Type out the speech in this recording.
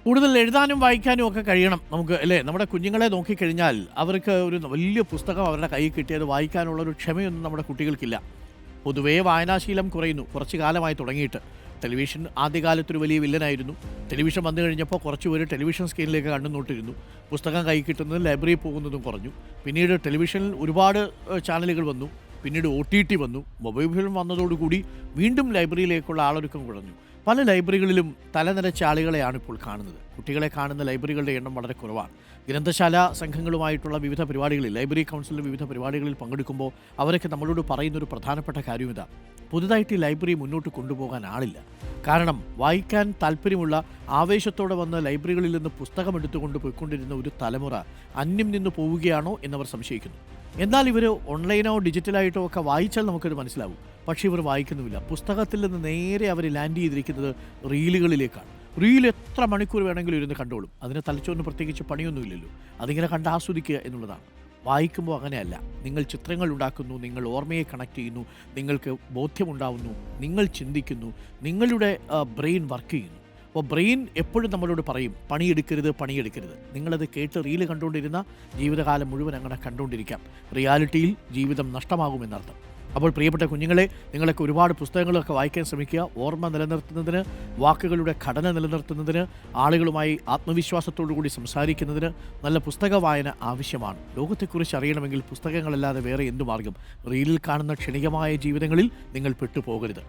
കൂടുതൽ എഴുതാനും വായിക്കാനും ഒക്കെ കഴിയണം നമുക്ക് അല്ലേ? നമ്മുടെ കുഞ്ഞുങ്ങളെ നോക്കിക്കഴിഞ്ഞാൽ അവർക്ക് ഒരു വലിയ പുസ്തകം അവരുടെ കയ്യിൽ കിട്ടിയത് വായിക്കാനുള്ളൊരു ക്ഷമയൊന്നും നമ്മുടെ കുട്ടികൾക്കില്ല. പൊതുവേ വായനാശീലം കുറയുന്നു കുറച്ചു കാലമായി തുടങ്ങിയിട്ട്. ടെലിവിഷൻ ആദ്യകാലത്തൊരു വലിയ വില്ലനായിരുന്നു. ടെലിവിഷൻ വന്നു കഴിഞ്ഞപ്പോൾ കുറച്ച് പേര് ടെലിവിഷൻ സ്ക്രീനിലേക്ക് കണ്ണു നോട്ടിരുന്നു. പുസ്തകം കൈ കിട്ടുന്നതും ലൈബ്രറിയിൽ പോകുന്നതും കുറഞ്ഞു. പിന്നീട് ടെലിവിഷനിൽ ഒരുപാട് ചാനലുകൾ വന്നു. പിന്നീട് OTT വന്നു. മൊബൈൽ ഫോൺ വന്നതോടുകൂടി വീണ്ടും ലൈബ്രറിയിലേക്കുള്ള ആളൊരുക്കം കുറഞ്ഞു. പല ലൈബ്രറികളിലും തലനിരച്ച ആളുകളെയാണ് ഇപ്പോൾ കാണുന്നത്. കുട്ടികളെ കാണുന്ന ലൈബ്രറികളുടെ എണ്ണം വളരെ കുറവാണ്. ഗ്രന്ഥശാല സംഘങ്ങളുമായിട്ടുള്ള വിവിധ പരിപാടികളിൽ, ലൈബ്രറി കൗൺസിലിൻ്റെ വിവിധ പരിപാടികളിൽ പങ്കെടുക്കുമ്പോൾ അവരൊക്കെ നമ്മളോട് പറയുന്നൊരു പ്രധാനപ്പെട്ട കാര്യം ഇതാ: പുതുതായിട്ട് ഈ ലൈബ്രറി മുന്നോട്ട് കൊണ്ടുപോകാൻ ആളില്ല. കാരണം വായിക്കാൻ താല്പര്യമുള്ള, ആവേശത്തോടെ വന്ന് ലൈബ്രറികളിൽ നിന്ന് പുസ്തകം എടുത്തുകൊണ്ട് പോയിക്കൊണ്ടിരുന്ന ഒരു തലമുറ അന്യം നിന്ന് പോവുകയാണോ എന്നവർ സംശയിക്കുന്നു. എന്നാൽ ഇവർ ഓൺലൈനോ ഡിജിറ്റലായിട്ടോ ഒക്കെ വായിച്ചാൽ നമുക്കത് മനസ്സിലാവും. പക്ഷേ ഇവർ വായിക്കുന്നുമില്ല. പുസ്തകത്തിൽ നിന്ന് നേരെ അവർ ലാൻഡ് ചെയ്തിരിക്കുന്നത് റീലുകളിലേക്കാണ്. റീൽ എത്ര മണിക്കൂർ വേണമെങ്കിലും ഇരുന്ന് കണ്ടോളും. അതിന് തലച്ചോറിന് പ്രത്യേകിച്ച് പണിയൊന്നുമില്ലല്ലോ. അതിങ്ങനെ കണ്ട് ആസ്വദിക്കുക എന്നുള്ളതാണ്. വായിക്കുമ്പോൾ അങ്ങനെയല്ല. നിങ്ങൾ ചിത്രങ്ങൾ ഉണ്ടാക്കുന്നു, നിങ്ങൾ ഓർമ്മയെ കണക്ട് ചെയ്യുന്നു, നിങ്ങൾക്ക് ബോധ്യമുണ്ടാവുന്നു, നിങ്ങൾ ചിന്തിക്കുന്നു, നിങ്ങളുടെ ബ്രെയിൻ വർക്ക് ചെയ്യുന്നു. അപ്പോൾ ബ്രെയിൻ എപ്പോഴും നമ്മളോട് പറയും പണിയെടുക്കരുത്, പണിയെടുക്കരുത്. നിങ്ങളത് കേട്ട് റീല് കണ്ടുകൊണ്ടിരുന്ന ജീവിതകാലം മുഴുവൻ അങ്ങനെ കണ്ടുകൊണ്ടിരിക്കാം. റിയാലിറ്റിയിൽ ജീവിതം നഷ്ടമാകുമെന്നർത്ഥം. അപ്പോൾ പ്രിയപ്പെട്ട കുഞ്ഞുങ്ങളെ, നിങ്ങളൊക്കെ ഒരുപാട് പുസ്തകങ്ങളൊക്കെ വായിക്കാൻ ശ്രമിക്കുക. ഓർമ്മ നിലനിർത്തുന്നതിന്, വാക്കുകളുടെ ഘടന നിലനിർത്തുന്നതിന്, ആളുകളുമായി ആത്മവിശ്വാസത്തോടു കൂടി സംസാരിക്കുന്നതിന് നല്ല പുസ്തക വായന ആവശ്യമാണ്. ലോകത്തെക്കുറിച്ച് അറിയണമെങ്കിൽ പുസ്തകങ്ങളല്ലാതെ വേറെ എന്തു മാർഗം? റീലിൽ കാണുന്ന ക്ഷണികമായ ജീവിതങ്ങളിൽ നിങ്ങൾ പെട്ടുപോകരുത്.